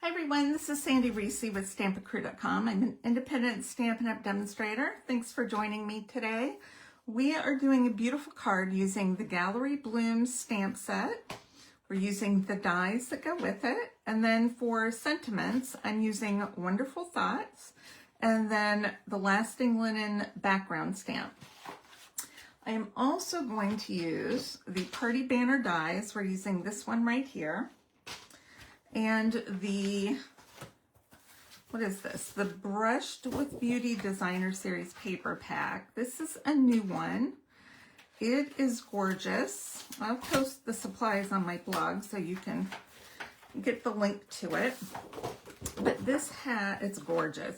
Hi everyone, this is Sandy Reese with Stampacrew.com. I'm an independent Stampin' Up! Demonstrator. Thanks for joining me today. We are doing a beautiful card using the Gallery Blooms stamp set. We're using the dies that go with it. And then for sentiments, I'm using Wonderful Thoughts and then the Lasting Linen background stamp. I am also going to use the Party Banner dies. We're using this one right here. And the, what is this? The Brushed with Beauty Designer Series paper pack. This is a new one. It is gorgeous. I'll post the supplies on my blog so you can get the link to it. But this hat, it's gorgeous.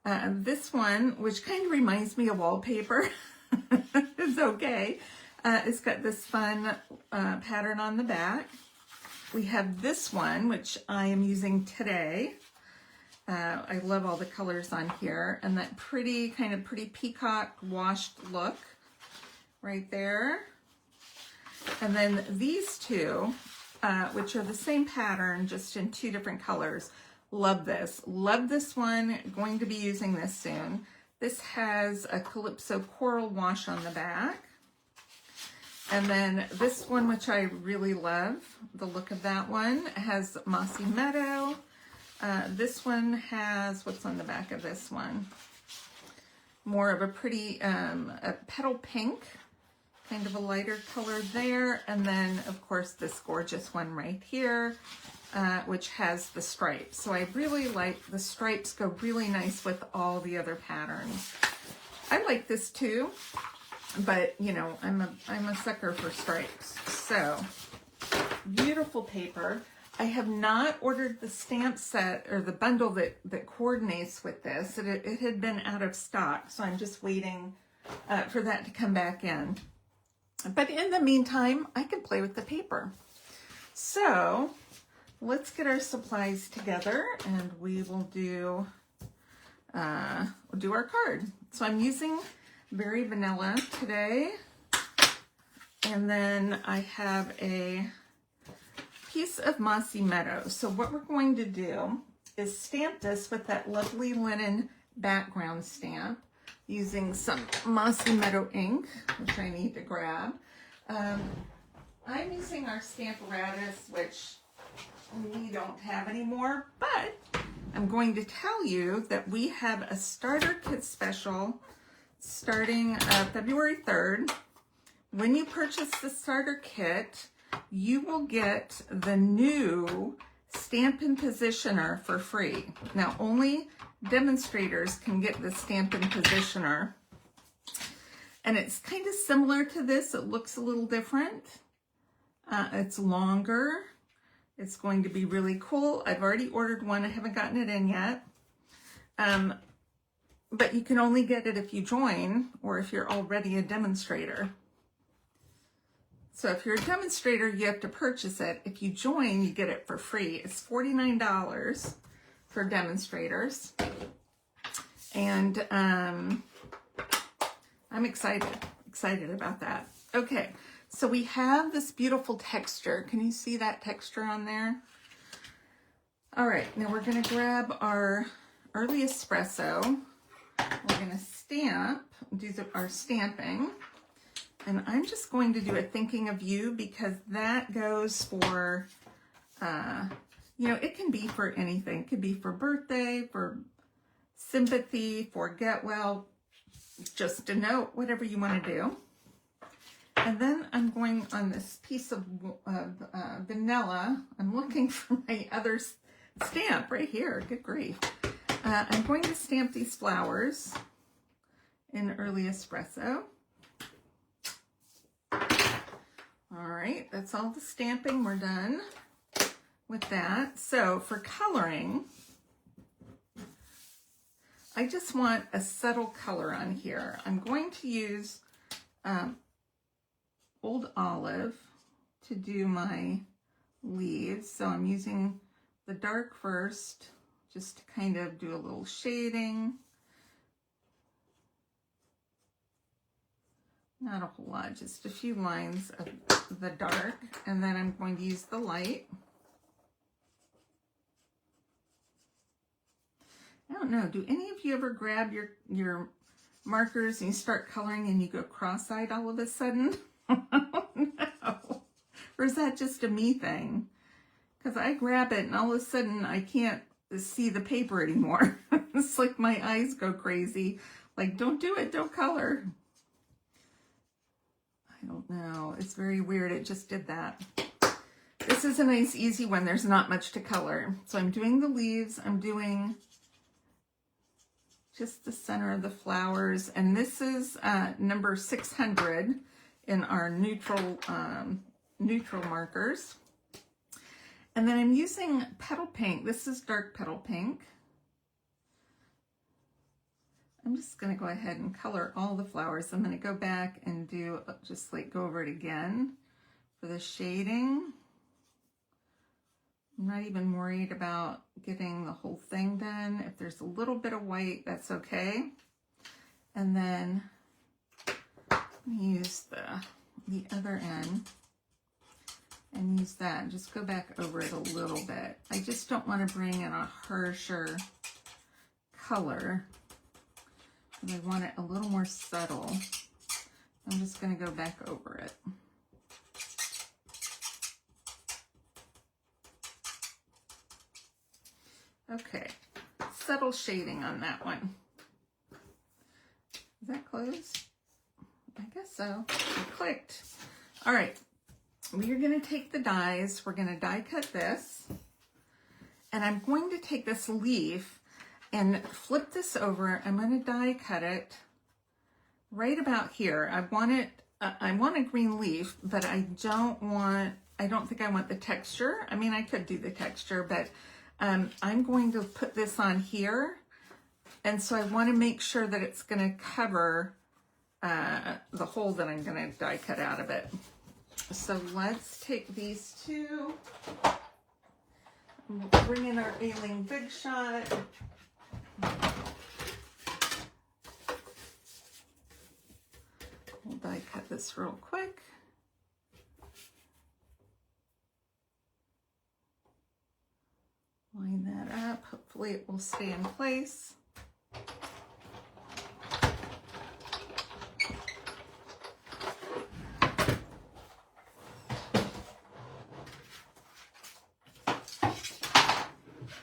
This one, which kind of reminds me of wallpaper, it's okay. It's got this fun pattern on the back. We have this one, which I am using today. I love all the colors on here. And that pretty, kind of pretty peacock washed look right there. And then these two, which are the same pattern, just in two different colors. Love this. Love this one. Going to be using this soon. This has a Calypso coral wash on the back. And then this one, which I really love, the look of that one, has Mossy Meadow. This one has, what's on the back of this one? More of a pretty a petal pink, kind of a lighter color there. And then, of course, this gorgeous one right here, which has the stripes. So I really like the stripes, go really nice with all the other patterns. I like this too. But, you know, I'm a sucker for stripes. So, beautiful paper. I have not ordered the stamp set or the bundle that coordinates with this. It had been out of stock, so I'm just waiting for that to come back in. But in the meantime, I can play with the paper. So, let's get our supplies together and we will do our card. So I'm using Very Vanilla today, and then I have a piece of Mossy Meadow. So what we're going to do is stamp this with that lovely linen background stamp using some Mossy Meadow ink, which I need to grab. I'm using our Stamparatus, which we don't have anymore, but I'm going to tell you that we have a starter kit special starting February 3rd. When you purchase the starter kit, you will get the new Stampin' Positioner for free. Now, only demonstrators can get the Stampin' Positioner. And it's kind of similar to this. It looks a little different. It's longer. It's going to be really cool. I've already ordered one. I haven't gotten it in yet. But you can only get it if you join or if you're already a demonstrator. So if you're a demonstrator, you have to purchase it. If you join, you get it for free. It's $49 for demonstrators. And I'm excited about that. Okay, so we have this beautiful texture. Can you see that texture on there? All right, now we're gonna grab our Early Espresso. We're going to do our stamping, and I'm just going to do a thinking of you because that goes for, you know, it can be for anything. It could be for birthday, for sympathy, for get well, just a note, whatever you want to do. And then I'm going on this piece of vanilla. I'm looking for my other stamp right here. Good grief. I'm going to stamp these flowers in Early Espresso. All right, that's all the stamping. We're done with that. So for coloring, I just want a subtle color on here. I'm going to use Old Olive to do my leaves. So I'm using the dark first, just to kind of do a little shading. Not a whole lot, just a few lines of the dark. And then I'm going to use the light. I don't know, do any of you ever grab your markers and you start coloring and you go cross-eyed all of a sudden? No. Or is that just a me thing? Because I grab it and all of a sudden I can't see the paper anymore. It's like my eyes go crazy. Like, don't do it, don't color. I don't know, it's very weird, it just did that. This is a nice easy one, there's not much to color. So I'm doing the leaves, I'm doing just the center of the flowers, and this is number 600 in our neutral markers. And then I'm using petal pink. This is dark petal pink. I'm just going to go ahead and color all the flowers. I'm going to go back and do just like go over it again for the shading. I'm not even worried about getting the whole thing done. If there's a little bit of white, that's okay. And then use the other end and use that. Just go back over it a little bit. I just don't want to bring in a harsher color. I want it a little more subtle. I'm just going to go back over it. Okay, subtle shading on that one. Is that closed? I guess so. It clicked. All right, we're going to take the dies. We're going to die cut this. And I'm going to take this leaf and flip this over. I'm going to die cut it right about here. I want a green leaf, but I don't think I want the texture. I mean, I could do the texture, but I'm going to put this on here. And so I want to make sure that it's going to cover the hole that I'm going to die cut out of it. So let's take these two. We'll bring in our Alling Big Shot. We'll die cut this real quick. Line that up. Hopefully it will stay in place.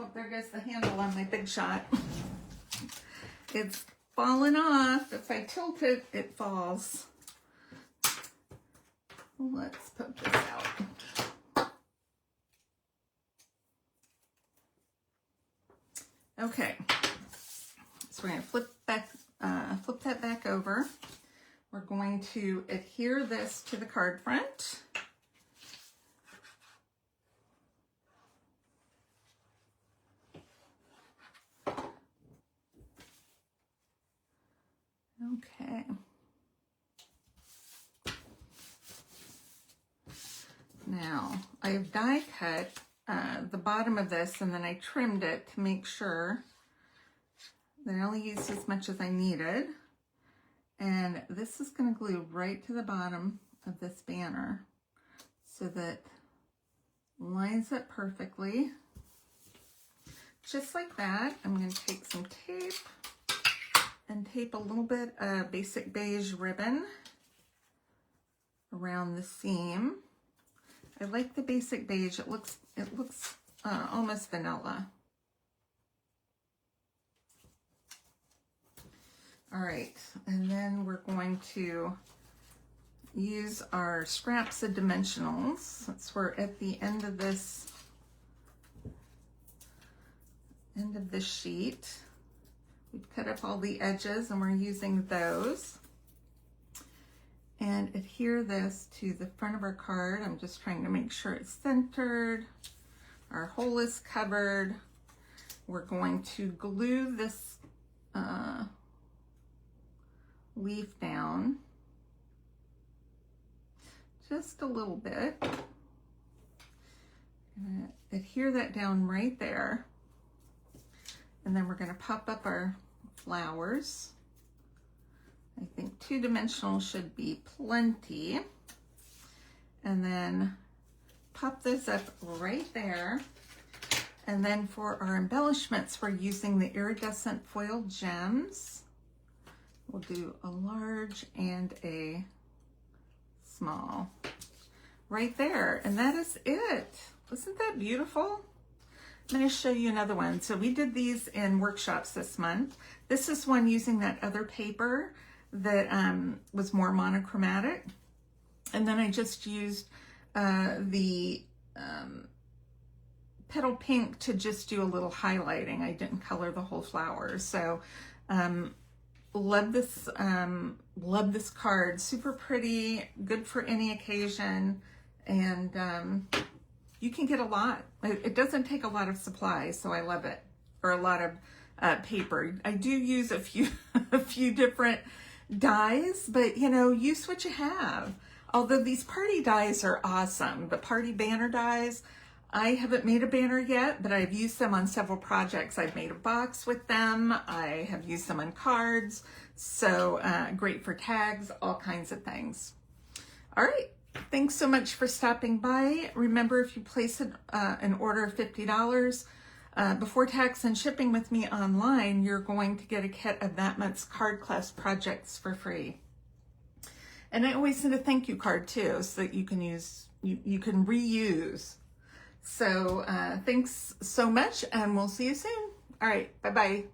Oh, there goes the handle on my Big Shot. It's falling off. If I tilt it, it falls. Let's put this out. Okay, so we're going to flip that back over. We're going to adhere this to the card front. Okay. Now, I've die cut the bottom of this, and then I trimmed it to make sure that I only used as much as I needed. And this is going to glue right to the bottom of this banner so that it lines up perfectly. Just like that. I'm going to take some tape and tape a little bit of basic beige ribbon around the seam. I like the basic beige. It looks almost vanilla. All right, and then we're going to use our scraps of dimensionals. Since we're at the end of this sheet. We've cut up all the edges and we're using those. And adhere this to the front of our card. I'm just trying to make sure it's centered. Our hole is covered. We're going to glue this leaf down just a little bit. Adhere that down right there. And then we're going to pop up our flowers. I think 2-dimensional should be plenty. And then pop this up right there. And then for our embellishments, we're using the iridescent foil gems. We'll do a large and a small right there. And that is it. Isn't that beautiful? I'm going to show you another one. So we did these in workshops this month. This is one using that other paper that was more monochromatic. And then I just used the petal pink to just do a little highlighting. I didn't color the whole flower. So love this card. Super pretty, good for any occasion, and you can get a lot. It doesn't take a lot of supplies, so I love it. Or a lot of paper. I do use a few a few different dies, but you know, use what you have. Although these party dies are awesome, the party banner dies, I haven't made a banner yet, but I've used them on several projects. I've made a box with them. I have used them on cards. So great for tags, all kinds of things. All right. Thanks so much for stopping by. Remember, if you place an order of $50 before tax and shipping with me online, you're going to get a kit of that month's card class projects for free. And I always send a thank you card too, so that you can use, you can reuse. So thanks so much, and we'll see you soon. All right, bye-bye.